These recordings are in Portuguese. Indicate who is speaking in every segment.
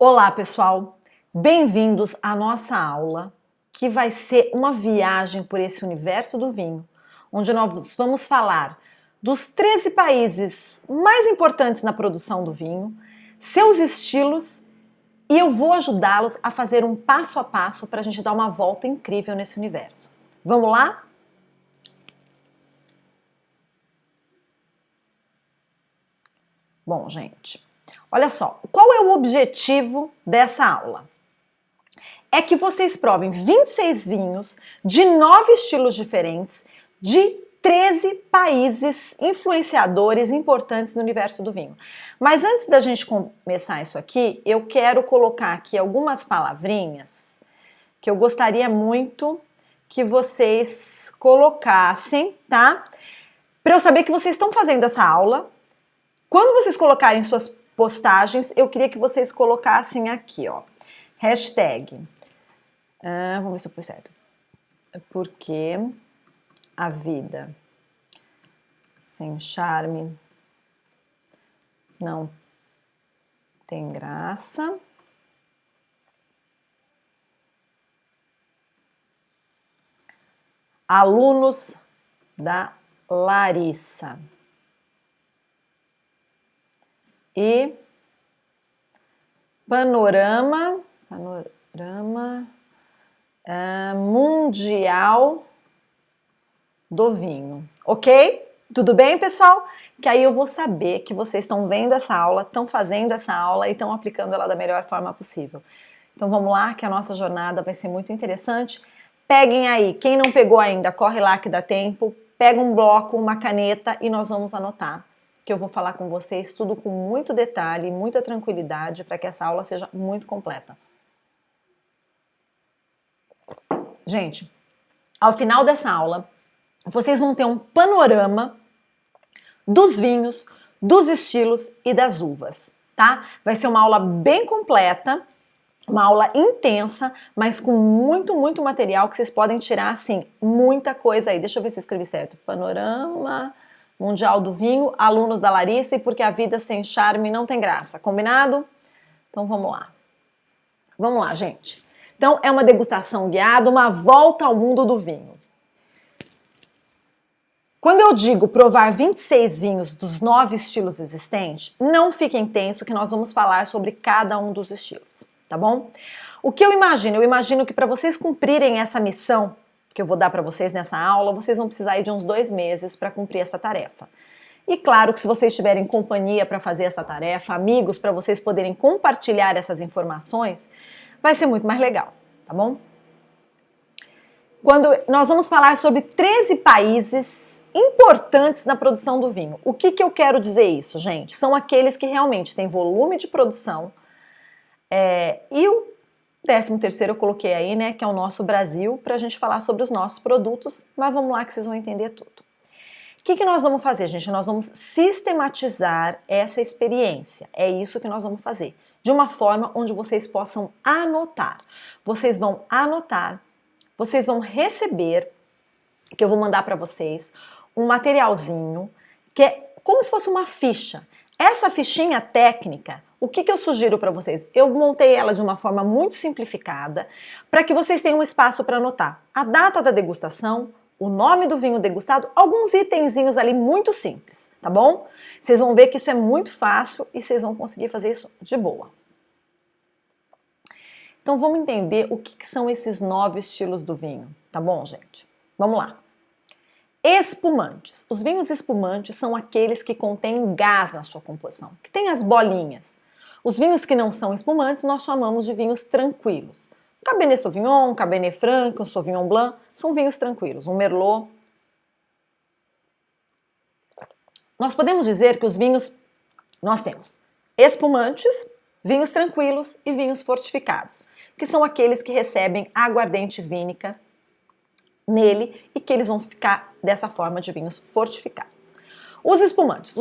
Speaker 1: Olá, pessoal! Bem-vindos à nossa aula, que vai ser uma viagem por esse universo do vinho, onde nós vamos falar dos 13 países mais importantes na produção do vinho, seus estilos, e eu vou ajudá-los a fazer um passo a passo para a gente dar uma volta incrível nesse universo. Vamos lá? Bom, gente, olha só, qual é o objetivo dessa aula? É que vocês provem 26 vinhos de 9 estilos diferentes, de 13 países influenciadores importantes no universo do vinho. Mas antes da gente começar isso aqui, eu quero colocar aqui algumas palavrinhas que eu gostaria muito que vocês colocassem, tá? Para eu saber que vocês estão fazendo essa aula. Quando vocês colocarem suas postagens, eu queria que vocês colocassem aqui, ó, hashtag. Vamos ver se eu pus certo. Porque a vida sem charme não tem graça. Alunos da Larissa. E panorama mundial do vinho, ok? Tudo bem, pessoal? Que aí eu vou saber que vocês estão vendo essa aula, estão fazendo essa aula e estão aplicando ela da melhor forma possível. Então vamos lá, que a nossa jornada vai ser muito interessante. Peguem aí, quem não pegou ainda, corre lá que dá tempo, pega um bloco, uma caneta e nós vamos anotar, que eu vou falar com vocês tudo com muito detalhe, muita tranquilidade, para que essa aula seja muito completa. Gente, ao final dessa aula, vocês vão ter um panorama dos vinhos, dos estilos e das uvas, tá? Vai ser uma aula bem completa, uma aula intensa, mas com muito material que vocês podem tirar, assim, muita coisa aí. Deixa eu ver se eu escrevi certo. Panorama mundial do vinho, alunos da Larissa e porque a vida sem charme não tem graça. Combinado? Então vamos lá. Vamos lá, gente. Então é uma degustação guiada, uma volta ao mundo do vinho. Quando eu digo provar 26 vinhos dos 9 estilos existentes, não fiquem tenso que nós vamos falar sobre cada um dos estilos, tá bom? O que eu imagino? Eu imagino que para vocês cumprirem essa missão que eu vou dar para vocês nessa aula, vocês vão precisar aí de uns 2 meses para cumprir essa tarefa. E claro que se vocês tiverem companhia para fazer essa tarefa, amigos para vocês poderem compartilhar essas informações, vai ser muito mais legal, tá bom? Quando nós vamos falar sobre 13 países importantes na produção do vinho. O que eu quero dizer isso, gente? São aqueles que realmente têm volume de produção e o 13º eu coloquei aí, né, que é o nosso Brasil, para a gente falar sobre os nossos produtos, mas vamos lá que vocês vão entender tudo. O que nós vamos fazer, gente? Nós vamos sistematizar essa experiência, é isso que nós vamos fazer, de uma forma onde vocês possam anotar. Vocês vão anotar, vocês vão receber, que eu vou mandar para vocês, um materialzinho, que é como se fosse uma ficha. Essa fichinha técnica, o que eu sugiro para vocês? Eu montei ela de uma forma muito simplificada, para que vocês tenham um espaço para anotar a data da degustação, o nome do vinho degustado, alguns itenzinhos ali muito simples, tá bom? Vocês vão ver que isso é muito fácil e vocês vão conseguir fazer isso de boa. Então vamos entender o que são esses 9 estilos do vinho, tá bom, gente? Vamos lá. Espumantes. Os vinhos espumantes são aqueles que contêm gás na sua composição, que tem as bolinhas. Os vinhos que não são espumantes nós chamamos de vinhos tranquilos. Cabernet Sauvignon, Cabernet Franc, Sauvignon Blanc são vinhos tranquilos. Um Merlot. Nós podemos dizer que os vinhos, nós temos espumantes, vinhos tranquilos e vinhos fortificados, que são aqueles que recebem aguardente vínica nele e que eles vão ficar dessa forma de vinhos fortificados. Os espumantes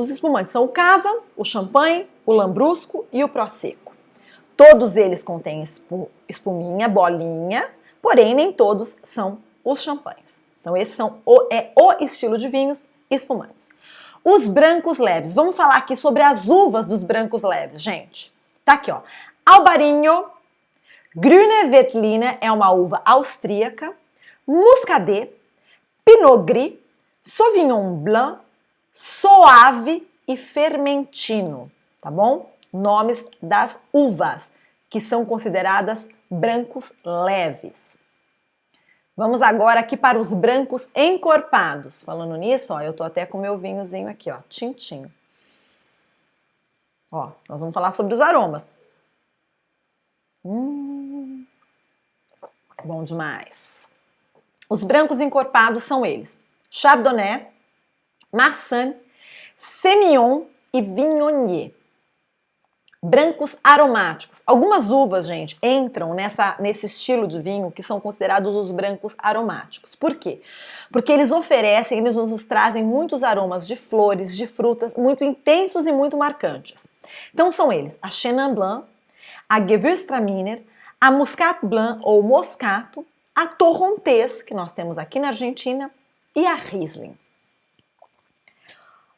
Speaker 1: são o cava, o champanhe, o lambrusco e o prosecco. Todos eles contêm espuminha, bolinha, porém nem todos são os champanhes. Então esse é o estilo de vinhos espumantes. Os brancos leves, vamos falar aqui sobre as uvas dos brancos leves, gente. Tá aqui, ó. Albarinho, Grüne Veltliner é uma uva austríaca, Muscadet, Pinot Gris, Sauvignon Blanc, Soave e Fermentino, tá bom? Nomes das uvas, que são consideradas brancos leves. Vamos agora aqui para os brancos encorpados. Falando nisso, ó, eu tô até com meu vinhozinho aqui, ó, tintinho. Ó, nós vamos falar sobre os aromas. Bom demais. Os brancos encorpados são eles: Chardonnay, Marsanne, Semillon e Viognier. Brancos aromáticos. Algumas uvas, gente, entram nesse estilo de vinho que são considerados os brancos aromáticos. Por quê? Porque eles nos trazem muitos aromas de flores, de frutas, muito intensos e muito marcantes. Então são eles: a Chenin Blanc, a Gewürztraminer, a Muscat Blanc ou Moscato, a Torrontés, que nós temos aqui na Argentina, e a Riesling.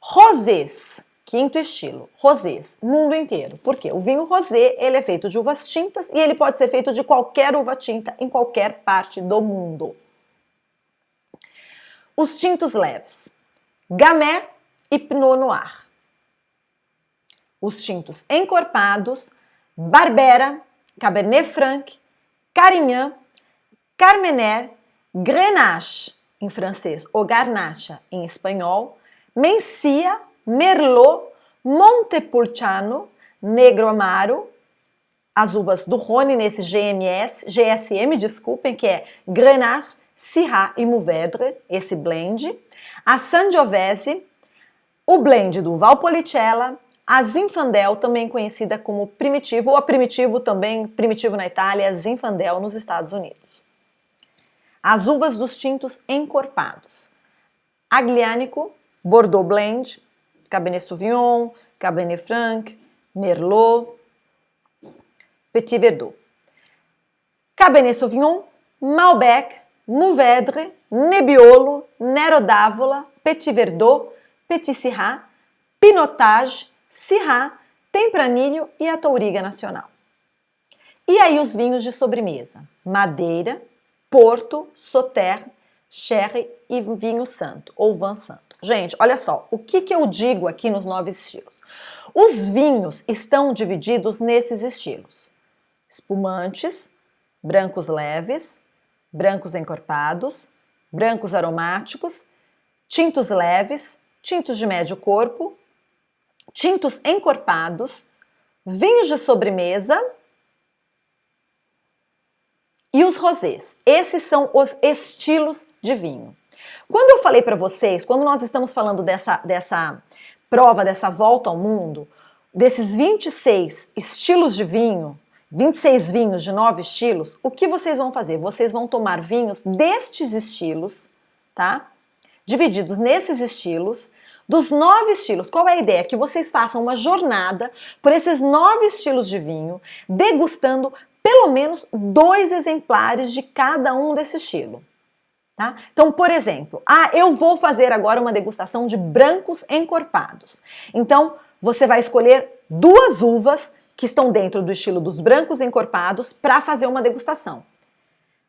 Speaker 1: Rosés. Quinto estilo, rosés, mundo inteiro. Por quê? O vinho rosé, ele é feito de uvas tintas e ele pode ser feito de qualquer uva tinta em qualquer parte do mundo. Os tintos leves, Gamay e Pinot Noir. Os tintos encorpados, Barbera, Cabernet Franc, Carignan, Carmener, Grenache, em francês, ou Garnacha, em espanhol, Mencia, Merlot, Montepulciano, Negro Amaro, as uvas do Rhône nesse GSM, desculpem, que é Grenache, Syrah e Mourvèdre, esse blend, a Sangiovese, o blend do Valpolicella, a Zinfandel, também conhecida como Primitivo, ou Primitivo também, Primitivo na Itália, Zinfandel nos Estados Unidos. As uvas dos tintos encorpados, Aglianico, Bordeaux Blend, Cabernet Sauvignon, Cabernet Franc, Merlot, Petit Verdot. Cabernet Sauvignon, Malbec, Mourvèdre, Nebbiolo, Nero d'Avola, Petit Verdot, Petit Syrah, Pinotage, Syrah, Tempranillo e a Touriga Nacional. E aí os vinhos de sobremesa: Madeira, Porto, Sauternes, Sherry e vinho santo, ou vin santo. Gente, olha só, o que eu digo aqui nos 9 estilos? Os vinhos estão divididos nesses estilos: espumantes, brancos leves, brancos encorpados, brancos aromáticos, tintos leves, tintos de médio corpo, tintos encorpados, vinhos de sobremesa e os rosés. Esses são os estilos de vinho. Quando eu falei para vocês, quando nós estamos falando dessa prova, dessa volta ao mundo, desses 26 estilos de vinho, 26 vinhos de 9 estilos, o que vocês vão fazer? Vocês vão tomar vinhos destes estilos, tá? Divididos nesses estilos, dos 9 estilos. Qual é a ideia? Que vocês façam uma jornada por esses 9 estilos de vinho, degustando pelo menos 2 exemplares de cada um desse estilo. Tá? Então, por exemplo, eu vou fazer agora uma degustação de brancos encorpados. Então, você vai escolher 2 uvas que estão dentro do estilo dos brancos encorpados para fazer uma degustação.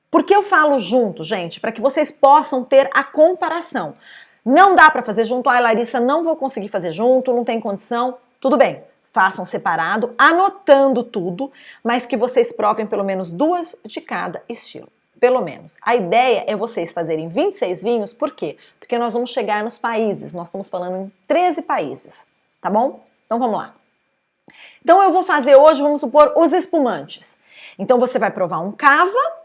Speaker 1: Por que eu falo junto, gente? Para que vocês possam ter a comparação. Não dá para fazer junto. Larissa, não vou conseguir fazer junto, não tem condição. Tudo bem, façam separado, anotando tudo, mas que vocês provem pelo menos 2 de cada estilo. Pelo menos. A ideia é vocês fazerem 26 vinhos, por quê? Porque nós vamos chegar nos países, nós estamos falando em 13 países, tá bom? Então vamos lá. Então eu vou fazer hoje, vamos supor, os espumantes. Então você vai provar um cava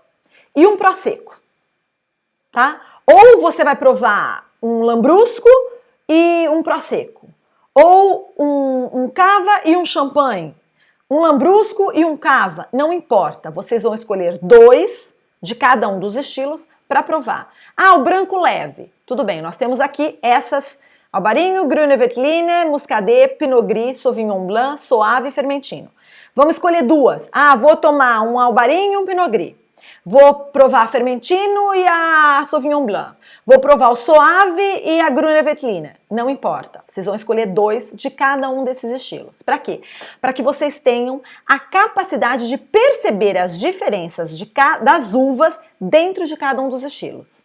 Speaker 1: e um prosecco, tá? Ou você vai provar um lambrusco e um prosecco. Ou um cava e um champanhe. Um lambrusco e um cava. Não importa, vocês vão escolher 2 de cada um dos estilos para provar. O branco leve. Tudo bem, nós temos aqui essas: Albarinho, Grüne Veltliner, Muscadet, Pinot Gris, Sauvignon Blanc, Soave e Fermentino. Vamos escolher 2. Vou tomar um Albarinho e um Pinot Gris. Vou provar a Fermentino e a Sauvignon Blanc. Vou provar o Soave e a Grüne Veltliner. Não importa. Vocês vão escolher 2 de cada um desses estilos. Para quê? Para que vocês tenham a capacidade de perceber as diferenças das uvas dentro de cada um dos estilos.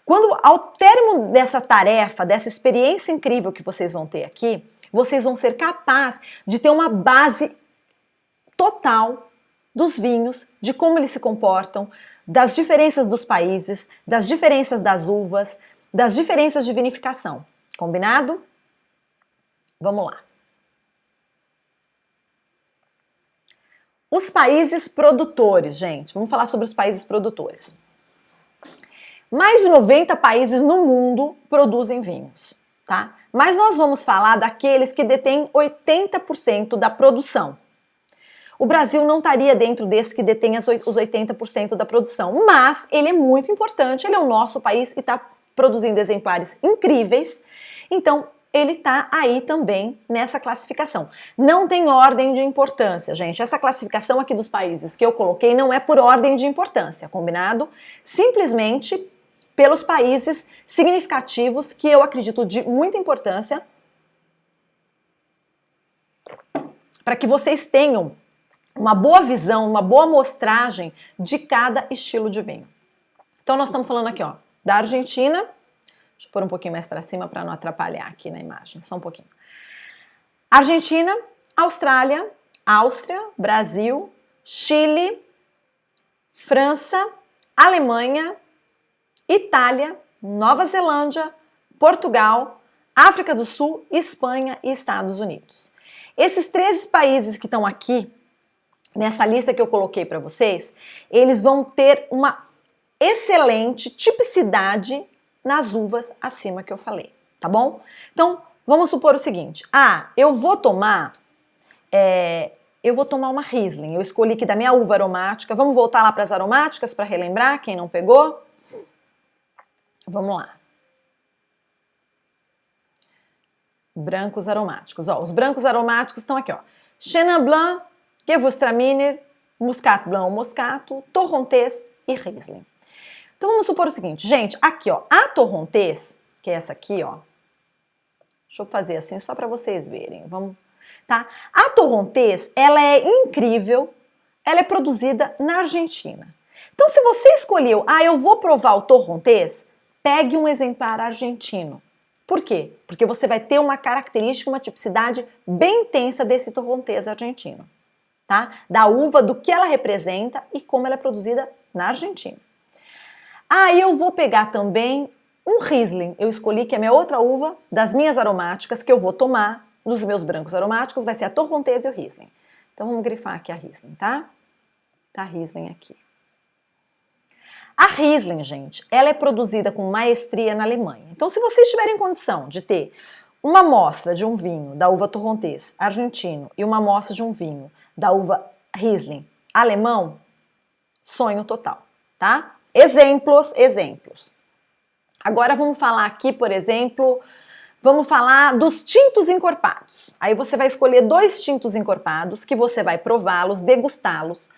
Speaker 1: Quando, ao término dessa tarefa, dessa experiência incrível que vocês vão ter aqui, vocês vão ser capazes de ter uma base total dos vinhos, de como eles se comportam, das diferenças dos países, das diferenças das uvas, das diferenças de vinificação. Combinado? Vamos lá. Os países produtores, gente. Vamos falar sobre os países produtores. Mais de 90 países no mundo produzem vinhos, tá? Mas nós vamos falar daqueles que detêm 80% da produção. O Brasil não estaria dentro desses que detêm os 80% da produção, mas ele é muito importante, ele é o nosso país e está produzindo exemplares incríveis, então ele está aí também nessa classificação. Não tem ordem de importância, gente. Essa classificação aqui dos países que eu coloquei não é por ordem de importância, combinado? Simplesmente pelos países significativos que eu acredito de muita importância para que vocês tenham uma boa visão, uma boa amostragem de cada estilo de vinho. Então nós estamos falando aqui, ó, da Argentina. Deixa eu pôr um pouquinho mais para cima para não atrapalhar aqui na imagem, só um pouquinho. Argentina, Austrália, Áustria, Brasil, Chile, França, Alemanha, Itália, Nova Zelândia, Portugal, África do Sul, Espanha e Estados Unidos. Esses 13 países que estão aqui, nessa lista que eu coloquei para vocês, eles vão ter uma excelente tipicidade nas uvas acima que eu falei, tá bom? Então, vamos supor o seguinte. Eu vou tomar uma Riesling. Eu escolhi aqui da minha uva aromática. Vamos voltar lá para as aromáticas para relembrar, quem não pegou? Vamos lá. Brancos aromáticos. Ó, os brancos aromáticos estão aqui, ó. Chenin Blanc, Gewürztraminer, Muscat Blanc ou Moscato, Torrontés e Riesling. Então vamos supor o seguinte, gente, aqui ó, a Torrontés, que é essa aqui ó, deixa eu fazer assim só para vocês verem, vamos, tá? A Torrontés, ela é incrível, ela é produzida na Argentina. Então se você escolheu, eu vou provar o Torrontés, pegue um exemplar argentino. Por quê? Porque você vai ter uma característica, uma tipicidade bem intensa desse Torrontés argentino. Tá? Da uva, do que ela representa e como ela é produzida na Argentina. Eu vou pegar também um Riesling. Eu escolhi que é a minha outra uva das minhas aromáticas que eu vou tomar nos meus brancos aromáticos, vai ser a Torrontés e o Riesling. Então vamos grifar aqui a Riesling, tá? Tá a Riesling aqui. A Riesling, gente, ela é produzida com maestria na Alemanha. Então se vocês tiverem condição de ter uma amostra de um vinho da uva Torrontés argentino e uma amostra de um vinho da uva Riesling alemão, sonho total, tá? Exemplos. Agora vamos falar aqui, por exemplo, vamos falar dos tintos encorpados. Aí você vai escolher 2 tintos encorpados que você vai prová-los, degustá-los.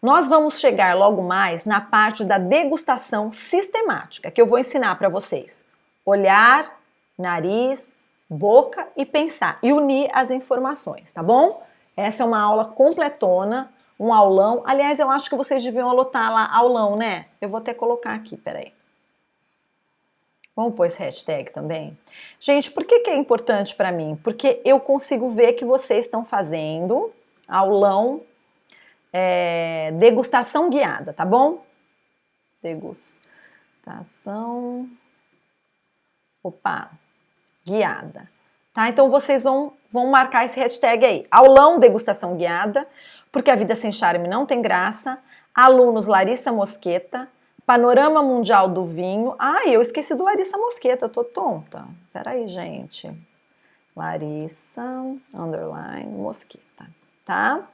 Speaker 1: Nós vamos chegar logo mais na parte da degustação sistemática, que eu vou ensinar para vocês. Olhar, nariz, boca e pensar. E unir as informações, tá bom? Essa é uma aula completona, um aulão. Aliás, eu acho que vocês deviam anotar lá aulão, né? Eu vou até colocar aqui, peraí. Vamos pôr esse hashtag também? Gente, por que é importante para mim? Porque eu consigo ver que vocês estão fazendo aulão, degustação guiada, tá bom? Degustação... guiada. Tá? Então vocês vão marcar esse hashtag aí. Aulão degustação guiada, porque a vida sem charme não tem graça. Alunos Larissa Mosqueta, Panorama Mundial do Vinho. Eu esqueci do Larissa Mosqueta, tô tonta. Peraí, gente. Larissa, underline, Mosqueta, tá?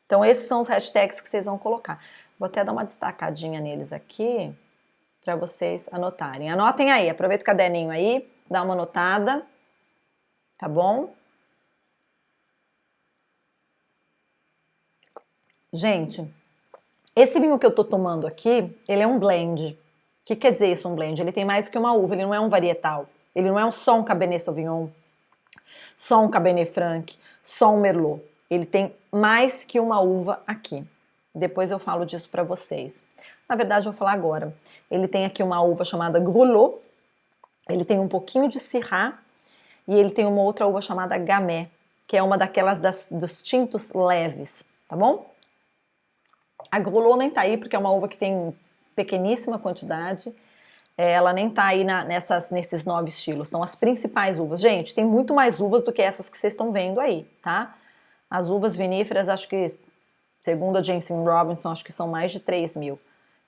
Speaker 1: Então esses são os hashtags que vocês vão colocar. Vou até dar uma destacadinha neles aqui, para vocês anotarem. Anotem aí, aproveita o caderninho aí, dá uma anotada, tá bom? Gente, Esse vinho que eu tô tomando aqui, ele é um blend. O que quer dizer isso, um blend? Ele tem mais que uma uva, ele não é um varietal. Ele não é só um Cabernet Sauvignon, só um Cabernet Franc, só um Merlot. Ele tem mais que uma uva aqui. Depois eu falo disso para vocês. Na verdade, eu vou falar agora. Ele tem aqui uma uva chamada Grolot, ele tem um pouquinho de Syrah e ele tem uma outra uva chamada Gamay, que é uma daquelas dos tintos leves, tá bom? A Grolot nem tá aí porque é uma uva que tem pequeníssima quantidade. Ela nem tá aí nesses 9 estilos. Então, as principais uvas. Gente, tem muito mais uvas do que essas que vocês estão vendo aí, tá? As uvas viníferas, acho que, segundo a Jensen Robinson, acho que são mais de 3.000.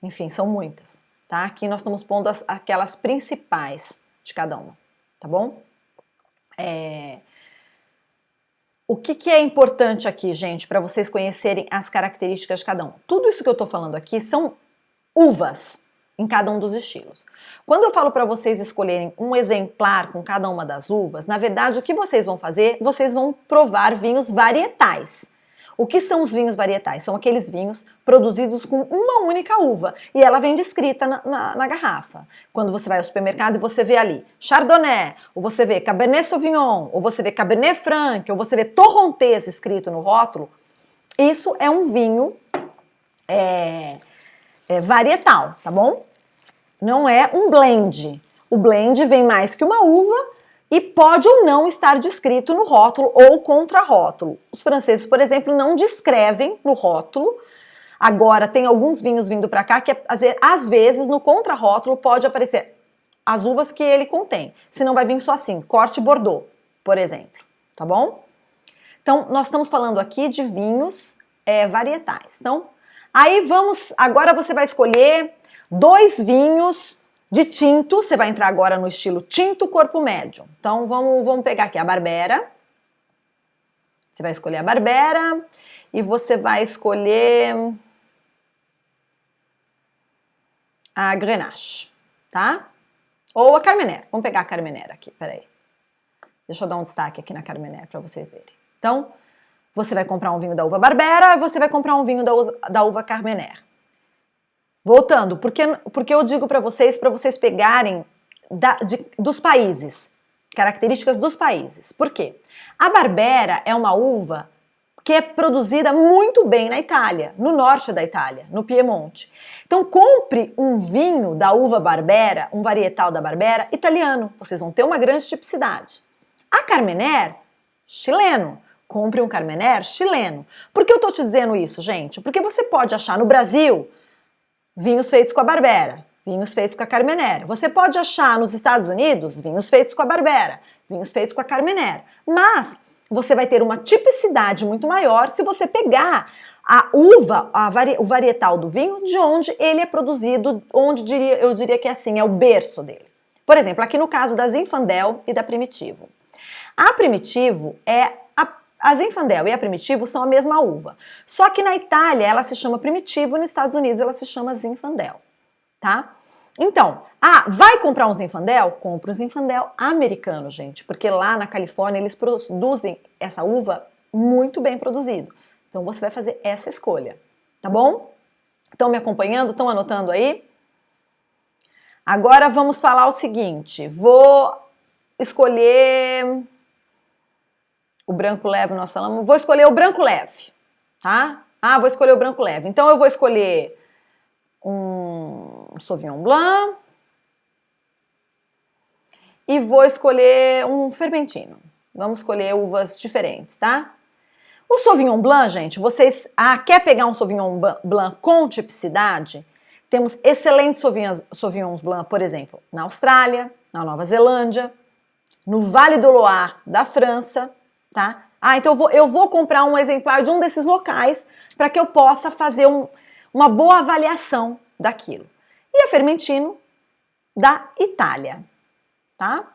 Speaker 1: Enfim, são muitas, tá? Aqui nós estamos pondo aquelas principais de cada uma, tá bom? O que é importante aqui, gente, para vocês conhecerem as características de cada um? Tudo isso que eu tô falando aqui são uvas em cada um dos estilos. Quando eu falo para vocês escolherem um exemplar com cada uma das uvas, na verdade o que vocês vão fazer? Vocês vão provar vinhos varietais. O que são os vinhos varietais? São aqueles vinhos produzidos com uma única uva e ela vem descrita na garrafa. Quando você vai ao supermercado e você vê ali Chardonnay, ou você vê Cabernet Sauvignon, ou você vê Cabernet Franc, ou você vê Torrontés escrito no rótulo, isso é um vinho varietal, tá bom? Não é um blend. O blend vem mais que uma uva e pode ou não estar descrito no rótulo ou contra-rótulo. Os franceses, por exemplo, não descrevem no rótulo. Agora, tem alguns vinhos vindo para cá que, às vezes, no contra-rótulo pode aparecer as uvas que ele contém. Senão vai vir só assim, corte Bordeaux, por exemplo. Tá bom? Então, nós estamos falando aqui de vinhos varietais. Então, aí agora você vai escolher 2 vinhos de tinto, você vai entrar agora no estilo tinto corpo médio. Então, vamos pegar aqui a Barbera. Você vai escolher a Barbera e você vai escolher a Grenache, tá? Ou a Carmenère. Vamos pegar a Carmenère aqui, peraí. Deixa eu dar um destaque aqui na Carmenère para vocês verem. Então, você vai comprar um vinho da uva Barbera e você vai comprar um vinho da uva Carmenère. Voltando, porque eu digo para vocês pegarem dos países, características dos países. Por quê? A Barbera é uma uva que é produzida muito bem na Itália, no norte da Itália, no Piemonte. Então compre um vinho da uva Barbera, um varietal da Barbera italiano, vocês vão ter uma grande tipicidade. A Carmenère, chileno. Compre um Carmenère chileno. Por que eu tô te dizendo isso, gente? Porque você pode achar no Brasil vinhos feitos com a Barbera, vinhos feitos com a Carmenère. Você pode achar nos Estados Unidos vinhos feitos com a Barbera, vinhos feitos com a Carmenère. Mas você vai ter uma tipicidade muito maior se você pegar a uva, o varietal do vinho, de onde ele é produzido, onde eu diria que assim, é o berço dele. Por exemplo, aqui no caso da Zinfandel e da Primitivo. A Primitivo a Zinfandel e a Primitivo são a mesma uva. Só que na Itália ela se chama Primitivo e nos Estados Unidos ela se chama Zinfandel, tá? Então, vai comprar um Zinfandel? Compra um Zinfandel americano, gente, porque lá na Califórnia eles produzem essa uva muito bem produzido. Então você vai fazer essa escolha, tá bom? Estão me acompanhando? Estão anotando aí? Agora vamos falar o seguinte, vou escolher o branco leve, nós falamos, vou escolher o branco leve, tá? Vou escolher o branco leve. Então eu vou escolher um Sauvignon Blanc e vou escolher um Fermentino. Vamos escolher uvas diferentes, tá? O Sauvignon Blanc, gente, vocês quer pegar um Sauvignon Blanc com tipicidade? Temos excelentes Sauvignons Blanc, por exemplo, na Austrália, na Nova Zelândia, no Vale do Loire da França, tá? Então eu vou comprar um exemplar de um desses locais para que eu possa fazer uma boa avaliação daquilo. E a Fermentino da Itália, tá?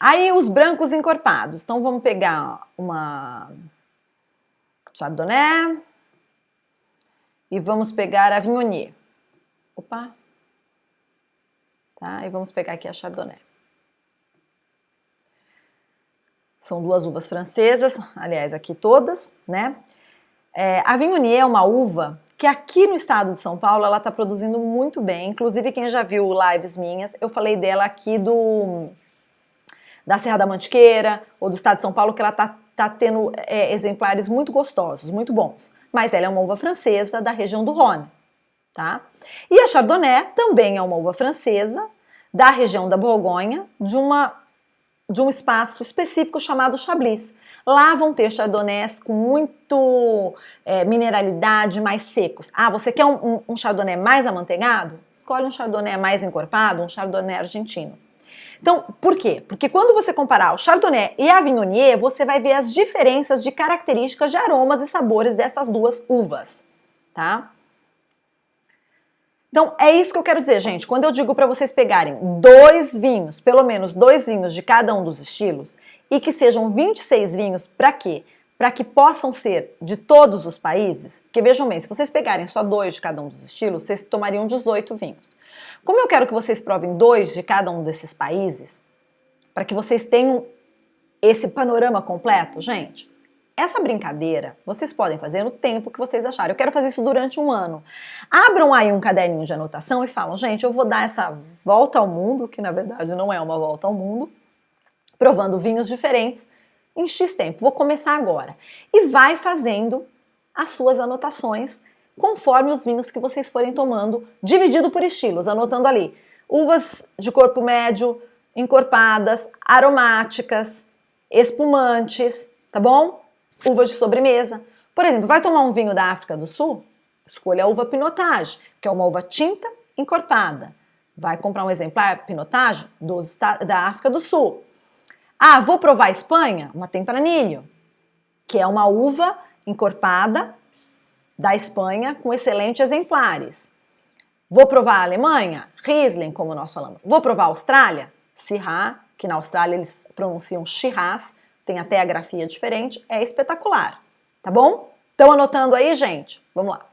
Speaker 1: Aí os brancos encorpados. Então vamos pegar uma Chardonnay e vamos pegar a Viognier. Opa! Tá? E vamos pegar aqui a Chardonnay. São 2 uvas francesas, aliás, aqui todas, né? A Viognier é uma uva que aqui no estado de São Paulo ela está produzindo muito bem. Inclusive, quem já viu lives minhas, eu falei dela aqui da Serra da Mantiqueira ou do estado de São Paulo, que ela tá tendo exemplares muito gostosos, muito bons. Mas ela é uma uva francesa da região do Rhône, tá? E a Chardonnay também é uma uva francesa da região da Borgonha, de um espaço específico chamado Chablis. Lá vão ter chardonnays com muito mineralidade, mais secos. Ah, você quer um chardonnay mais amanteigado? Escolhe um chardonnay mais encorpado, um chardonnay argentino. Então, por quê? Porque quando você comparar o Chardonnay e a Viognier, você vai ver as diferenças de características de aromas e sabores dessas duas uvas, tá? Então, é isso que eu quero dizer, gente. Quando eu digo para vocês pegarem 2 vinhos, pelo menos 2 vinhos de cada um dos estilos, e que sejam 26 vinhos, para quê? Para que possam ser de todos os países, porque vejam bem, se vocês pegarem só 2 de cada um dos estilos, vocês tomariam 18 vinhos. Como eu quero que vocês provem 2 de cada um desses países, para que vocês tenham esse panorama completo, gente, essa brincadeira vocês podem fazer no tempo que vocês acharem. Eu quero fazer isso durante um ano. Abram aí um caderninho de anotação e falam, gente, eu vou dar essa volta ao mundo, que na verdade não é uma volta ao mundo, provando vinhos diferentes, em X tempo, vou começar agora. E vai fazendo as suas anotações conforme os vinhos que vocês forem tomando, dividido por estilos, anotando ali. Uvas de corpo médio, encorpadas, aromáticas, espumantes, tá bom? Uvas de sobremesa. Por exemplo, vai tomar um vinho da África do Sul? Escolha a uva Pinotage, que é uma uva tinta encorpada. Vai comprar um exemplar Pinotage da África do Sul. Ah, vou provar a Espanha? Uma Tempranillo, que é uma uva encorpada da Espanha com excelentes exemplares. Vou provar a Alemanha? Riesling, como nós falamos. Vou provar a Austrália? Syrah, que na Austrália eles pronunciam Shiraz, tem até a grafia diferente, é espetacular, tá bom? Estão anotando aí, gente? Vamos lá.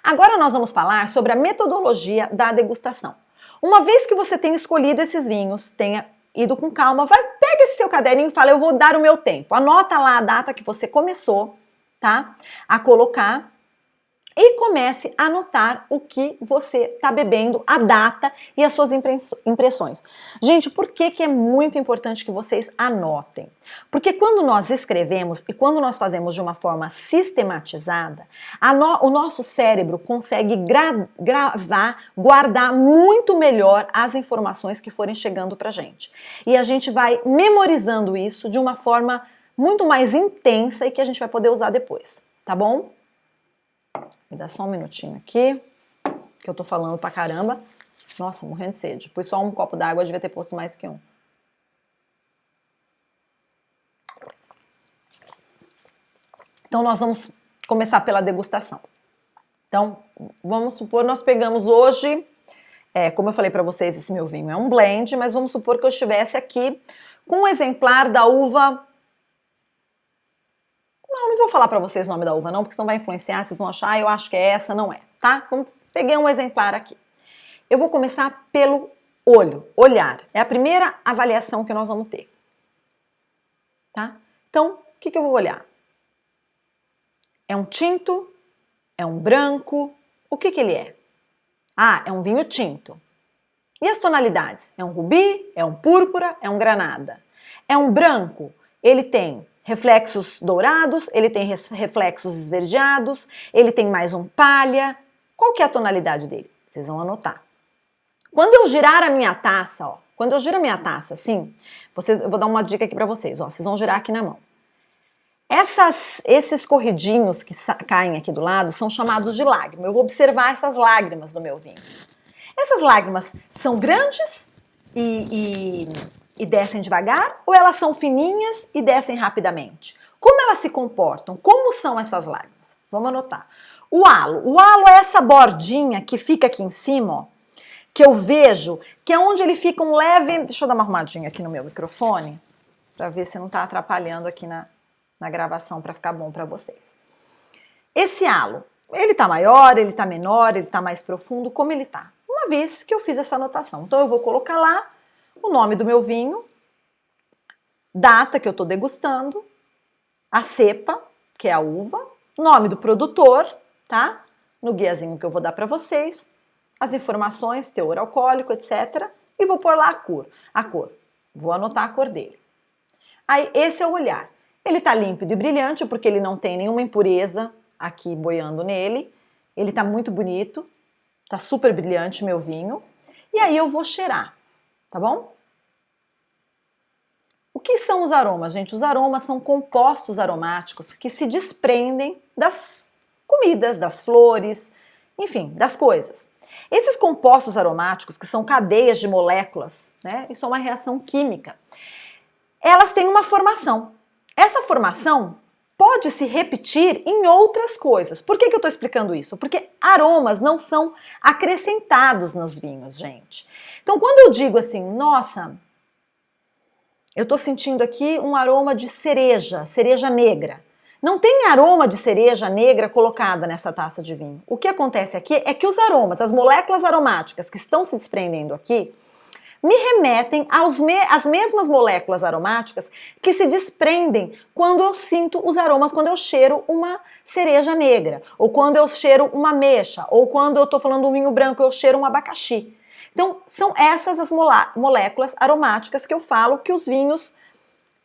Speaker 1: Agora nós vamos falar sobre a metodologia da degustação. Uma vez que você tenha escolhido esses vinhos, tenha ido com calma, pega esse seu caderninho e fala, eu vou dar o meu tempo. Anota lá a data que você começou, tá? A colocar e comece a anotar o que você está bebendo, a data e as suas impressões. Gente, por que é muito importante que vocês anotem? Porque quando nós escrevemos e quando nós fazemos de uma forma sistematizada, o nosso cérebro consegue gravar, guardar muito melhor as informações que forem chegando pra gente. E a gente vai memorizando isso de uma forma muito mais intensa e que a gente vai poder usar depois, tá bom? Me dá só um minutinho aqui, que eu tô falando pra caramba. Nossa, morrendo de sede. Pus só um copo d'água, eu devia ter posto mais que um. Então, nós vamos começar pela degustação. Então, vamos supor, nós pegamos hoje, como eu falei pra vocês, esse meu vinho é um blend, mas vamos supor que eu estivesse aqui com um exemplar da uva... Não vou falar pra vocês o nome da uva não, porque senão vai influenciar, vocês vão achar, eu acho que é essa, não é, tá? Peguei um exemplar aqui. Eu vou começar pelo olho, olhar. É a primeira avaliação que nós vamos ter, tá? Então, o que eu vou olhar? É um tinto? É um branco? O que ele é? Ah, é um vinho tinto. E as tonalidades? É um rubi? É um púrpura? É um granada? É um branco? Ele tem reflexos dourados, ele tem reflexos esverdeados, ele tem mais um palha. Qual que é a tonalidade dele? Vocês vão anotar. Quando eu girar a minha taça, ó, quando eu giro a minha taça assim, eu vou dar uma dica aqui pra vocês, ó, vocês vão girar aqui na mão. Esses corridinhos que caem aqui do lado são chamados de lágrimas. Eu vou observar essas lágrimas do meu vinho. Essas lágrimas são grandes e descem devagar, ou elas são fininhas e descem rapidamente? Como elas se comportam? Como são essas lágrimas? Vamos anotar. O halo é essa bordinha que fica aqui em cima, ó, que eu vejo, que é onde ele fica um leve... Deixa eu dar uma arrumadinha aqui no meu microfone, para ver se não está atrapalhando aqui na gravação, para ficar bom para vocês. Esse halo, ele tá maior, ele tá menor, ele tá mais profundo, como ele tá? Uma vez que eu fiz essa anotação. Então eu vou colocar lá o nome do meu vinho, data que eu tô degustando, a cepa, que é a uva, nome do produtor, tá? No guiazinho que eu vou dar para vocês, as informações, teor alcoólico, etc. E vou pôr lá a cor. Vou anotar a cor dele. Aí, esse é o olhar. Ele tá límpido e brilhante porque ele não tem nenhuma impureza aqui boiando nele. Ele tá muito bonito, tá super brilhante meu vinho. E aí eu vou cheirar, tá bom? O que são os aromas, gente? Os aromas são compostos aromáticos que se desprendem das comidas, das flores, enfim, das coisas. Esses compostos aromáticos, que são cadeias de moléculas, né? Isso é uma reação química. Elas têm uma formação. Essa formação pode se repetir em outras coisas. Por que eu estou explicando isso? Porque aromas não são acrescentados nos vinhos, gente. Então, quando eu digo assim, nossa, eu estou sentindo aqui um aroma de cereja, cereja negra. Não tem aroma de cereja negra colocada nessa taça de vinho. O que acontece aqui é que os aromas, as moléculas aromáticas que estão se desprendendo aqui, me remetem às mesmas moléculas aromáticas que se desprendem quando eu sinto os aromas, quando eu cheiro uma cereja negra, ou quando eu cheiro uma ameixa, ou quando eu estou falando um vinho branco, eu cheiro um abacaxi. Então, são essas as moléculas aromáticas que eu falo que os vinhos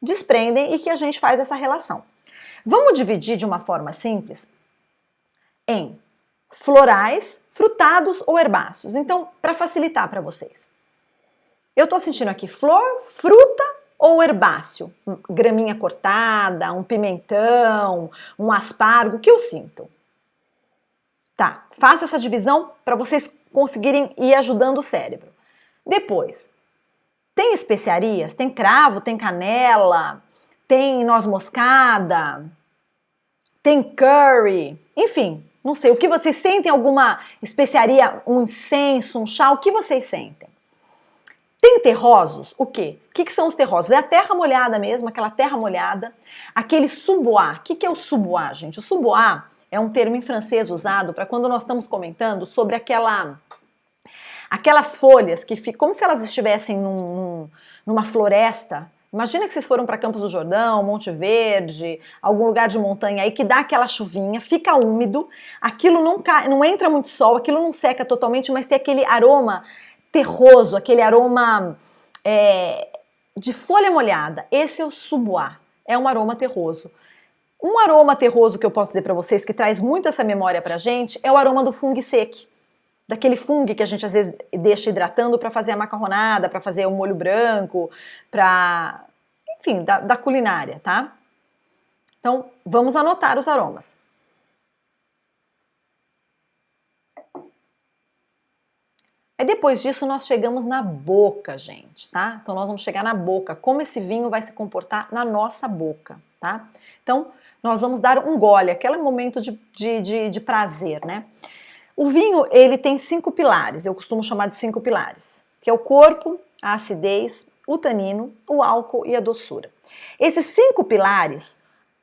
Speaker 1: desprendem e que a gente faz essa relação. Vamos dividir de uma forma simples em florais, frutados ou herbáceos. Então, para facilitar para vocês. Eu estou sentindo aqui flor, fruta ou herbáceo? Graminha cortada, um pimentão, um aspargo, o que eu sinto? Tá, faça essa divisão para vocês conseguirem ir ajudando o cérebro. Depois, tem especiarias? Tem cravo, tem canela, tem noz moscada, tem curry, enfim, não sei. O que vocês sentem? Alguma especiaria, um incenso, um chá? O que vocês sentem? Tem terrosos? O quê? O que são os terrosos? É a terra molhada mesmo, aquela terra molhada. Aquele suboá. O que é o suboá, gente? O suboá é um termo em francês usado para quando nós estamos comentando sobre aquelas folhas que ficam como se elas estivessem numa floresta. Imagina que vocês foram para Campos do Jordão, Monte Verde, algum lugar de montanha aí que dá aquela chuvinha, fica úmido, aquilo não entra muito sol, aquilo não seca totalmente, mas tem aquele aroma terroso, aquele aroma de folha molhada. Esse é o suboá, é um aroma terroso. Um aroma terroso que eu posso dizer para vocês, que traz muito essa memória pra gente, é o aroma do fungo seco. Daquele fungo que a gente às vezes deixa hidratando para fazer a macarronada, para fazer o molho branco, enfim, da culinária, tá? Então, vamos anotar os aromas. Aí depois disso nós chegamos na boca, gente, tá? Então nós vamos chegar na boca, como esse vinho vai se comportar na nossa boca, tá? Então nós vamos dar um gole, aquele momento de prazer, né? O vinho, ele tem 5 pilares, eu costumo chamar de 5 pilares, que é o corpo, a acidez, o tanino, o álcool e a doçura. Esses 5 pilares,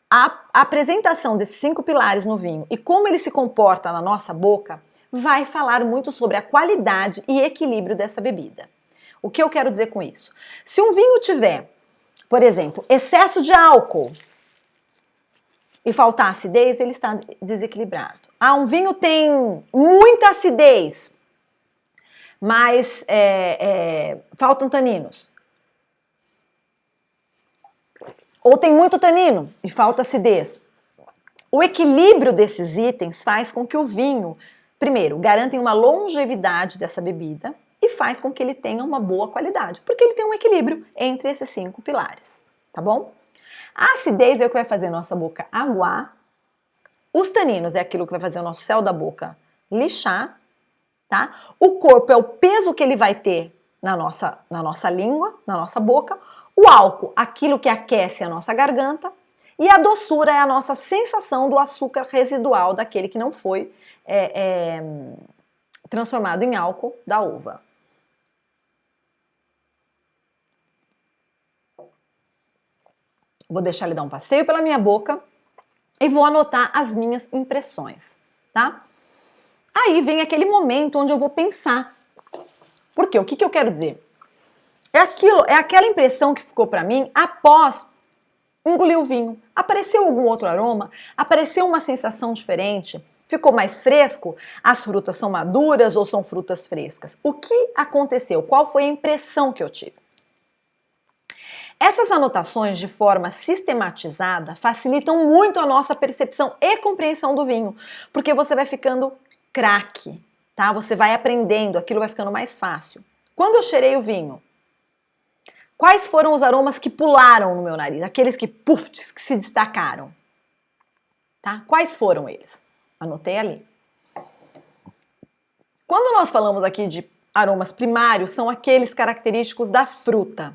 Speaker 1: a apresentação desses 5 pilares no vinho e como ele se comporta na nossa boca, vai falar muito sobre a qualidade e equilíbrio dessa bebida. O que eu quero dizer com isso? Se um vinho tiver, por exemplo, excesso de álcool e faltar acidez, ele está desequilibrado. Um vinho tem muita acidez, mas faltam taninos. Ou tem muito tanino e falta acidez. O equilíbrio desses itens faz com que o vinho, primeiro, garantem uma longevidade dessa bebida e faz com que ele tenha uma boa qualidade, porque ele tem um equilíbrio entre esses 5 pilares, tá bom? A acidez é o que vai fazer a nossa boca aguar, os taninos é aquilo que vai fazer o nosso céu da boca lixar, tá? O corpo é o peso que ele vai ter na nossa língua, na nossa boca, o álcool, aquilo que aquece a nossa garganta, e a doçura é a nossa sensação do açúcar residual daquele que não foi transformado em álcool da uva. Vou deixar ele dar um passeio pela minha boca e vou anotar as minhas impressões, tá? Aí vem aquele momento onde eu vou pensar. Por quê? O que eu quero dizer? É aquela impressão que ficou para mim após engoliu o vinho. Apareceu algum outro aroma? Apareceu uma sensação diferente? Ficou mais fresco? As frutas são maduras ou são frutas frescas? O que aconteceu? Qual foi a impressão que eu tive? Essas anotações de forma sistematizada facilitam muito a nossa percepção e compreensão do vinho, porque você vai ficando craque, tá? Você vai aprendendo, aquilo vai ficando mais fácil. Quando eu cheirei o vinho, quais foram os aromas que pularam no meu nariz? Aqueles que, puf, que se destacaram. Tá? Quais foram eles? Anotei ali. Quando nós falamos aqui de aromas primários, são aqueles característicos da fruta.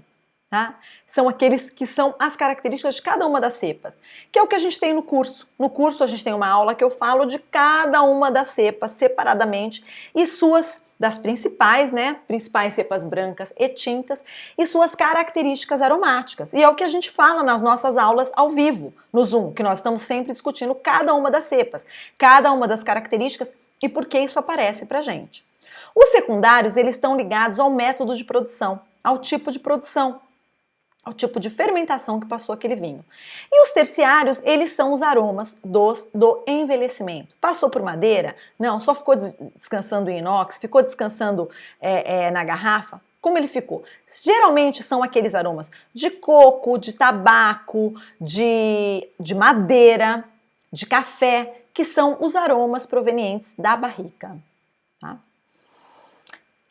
Speaker 1: Tá? São aqueles que são as características de cada uma das cepas, que é o que a gente tem no curso. No curso a gente tem uma aula que eu falo de cada uma das cepas separadamente e suas, das principais, né? Principais cepas brancas e tintas e suas características aromáticas. E é o que a gente fala nas nossas aulas ao vivo, no Zoom, que nós estamos sempre discutindo cada uma das cepas, cada uma das características e por que isso aparece pra gente. Os secundários, eles estão ligados ao método de produção, ao tipo de produção, ao tipo de fermentação que passou aquele vinho. E os terciários, eles são os aromas do envelhecimento. Passou por madeira? Não, só ficou descansando em inox, ficou descansando na garrafa? Como ele ficou? Geralmente são aqueles aromas de coco, de tabaco, de madeira, de café, que são os aromas provenientes da barrica. Tá?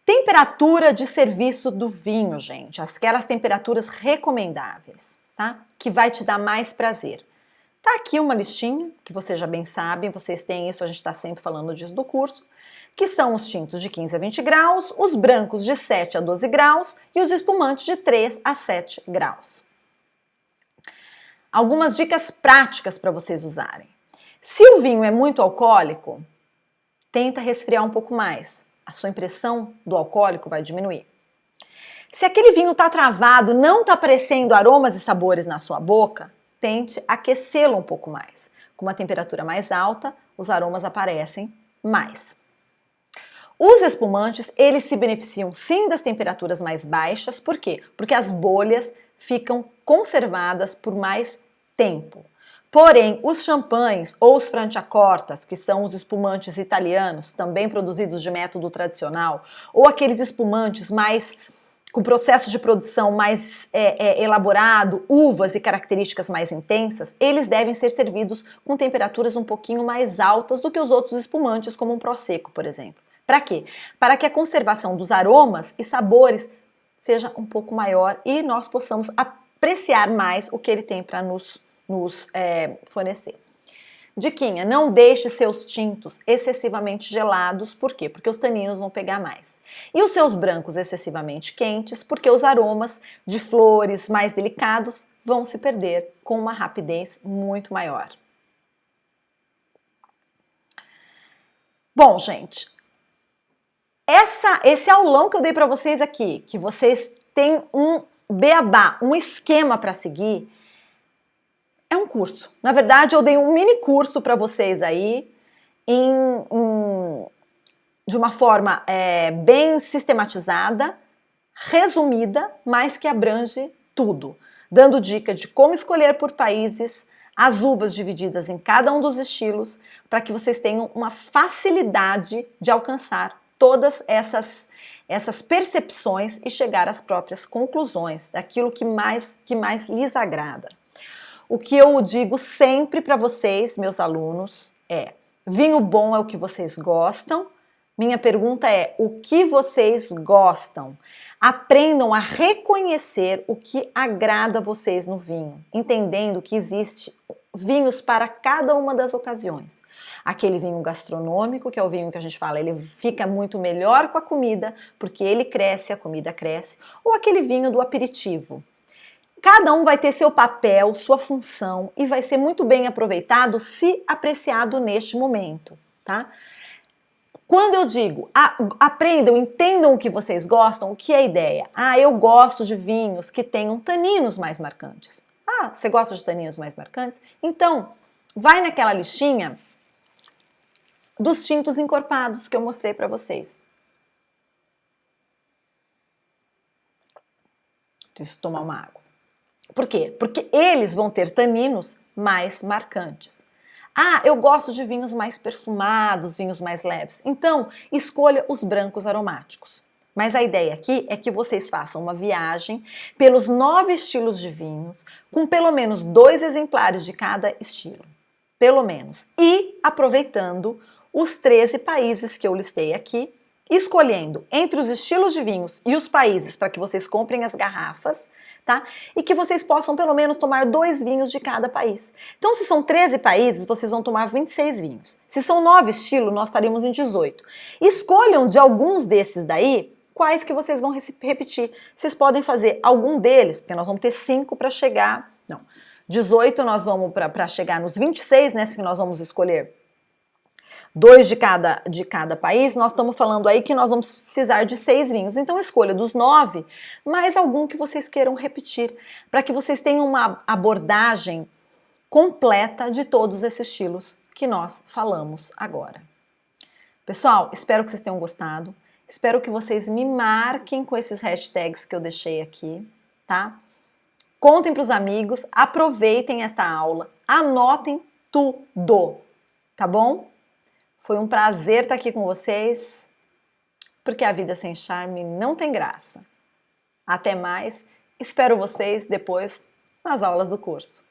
Speaker 1: Temperatura de serviço do vinho, gente. Aquelas temperaturas recomendáveis, tá? Que vai te dar mais prazer. Tá aqui uma listinha, que vocês já bem sabem, vocês têm isso, a gente tá sempre falando disso do curso, que são os tintos de 15 a 20 graus, os brancos de 7 a 12 graus e os espumantes de 3 a 7 graus. Algumas dicas práticas para vocês usarem. Se o vinho é muito alcoólico, tenta resfriar um pouco mais. A sua impressão do alcoólico vai diminuir. Se aquele vinho está travado, não está aparecendo aromas e sabores na sua boca, tente aquecê-lo um pouco mais. Com uma temperatura mais alta, os aromas aparecem mais. Os espumantes, eles se beneficiam sim das temperaturas mais baixas. Por quê? Porque as bolhas ficam conservadas por mais tempo. Porém, os champanhes ou os franciacortas, que são os espumantes italianos, também produzidos de método tradicional, ou aqueles espumantes mais com processo de produção mais elaborado, uvas e características mais intensas, eles devem ser servidos com temperaturas um pouquinho mais altas do que os outros espumantes, como um Prosecco, por exemplo. Para quê? Para que a conservação dos aromas e sabores seja um pouco maior e nós possamos apreciar mais o que ele tem para nos fornecer. Diquinha, não deixe seus tintos excessivamente gelados, por quê? Porque os taninos vão pegar mais. E os seus brancos excessivamente quentes, porque os aromas de flores mais delicados vão se perder com uma rapidez muito maior. Bom, gente, esse aulão que eu dei para vocês aqui, que vocês têm um beabá, um esquema para seguir, é um curso. Na verdade, eu dei um mini curso para vocês aí, de uma forma bem sistematizada, resumida, mas que abrange tudo. Dando dica de como escolher por países, as uvas divididas em cada um dos estilos, para que vocês tenham uma facilidade de alcançar todas essas percepções e chegar às próprias conclusões, daquilo que mais lhes agrada. O que eu digo sempre para vocês, meus alunos, é: vinho bom é o que vocês gostam. Minha pergunta é: o que vocês gostam? Aprendam a reconhecer o que agrada vocês no vinho, entendendo que existe vinhos para cada uma das ocasiões. Aquele vinho gastronômico, que é o vinho que a gente fala, ele fica muito melhor com a comida, porque ele cresce, a comida cresce. Ou aquele vinho do aperitivo. Cada um vai ter seu papel, sua função e vai ser muito bem aproveitado se apreciado neste momento, tá? Quando eu digo aprendam, entendam o que vocês gostam, o que é a ideia? Eu gosto de vinhos que tenham taninos mais marcantes. Você gosta de taninos mais marcantes? Então, vai naquela listinha dos tintos encorpados que eu mostrei para vocês. Preciso tomar uma água. Por quê? Porque eles vão ter taninos mais marcantes. Ah, eu gosto de vinhos mais perfumados, vinhos mais leves. Então, escolha os brancos aromáticos. Mas a ideia aqui é que vocês façam uma viagem pelos 9 estilos de vinhos, com pelo menos 2 exemplares de cada estilo. Pelo menos. E aproveitando os 13 países que eu listei aqui, escolhendo entre os estilos de vinhos e os países para que vocês comprem as garrafas, tá? E que vocês possam pelo menos tomar 2 vinhos de cada país. Então, se são 13 países, vocês vão tomar 26 vinhos. Se são 9 estilos, nós estaríamos em 18. Escolham de alguns desses daí quais que vocês vão repetir. Vocês podem fazer algum deles, porque nós vamos ter 5 para chegar, não, 18 nós vamos para chegar nos 26, né, que nós vamos escolher 2 de cada país, nós estamos falando aí que nós vamos precisar de 6 vinhos. Então escolha dos 9, mais algum que vocês queiram repetir, para que vocês tenham uma abordagem completa de todos esses estilos que nós falamos agora. Pessoal, espero que vocês tenham gostado. Espero que vocês me marquem com esses hashtags que eu deixei aqui, tá? Contem para os amigos, aproveitem esta aula, anotem tudo, tá bom? Foi um prazer estar aqui com vocês, porque a vida sem charme não tem graça. Até mais, espero vocês depois nas aulas do curso.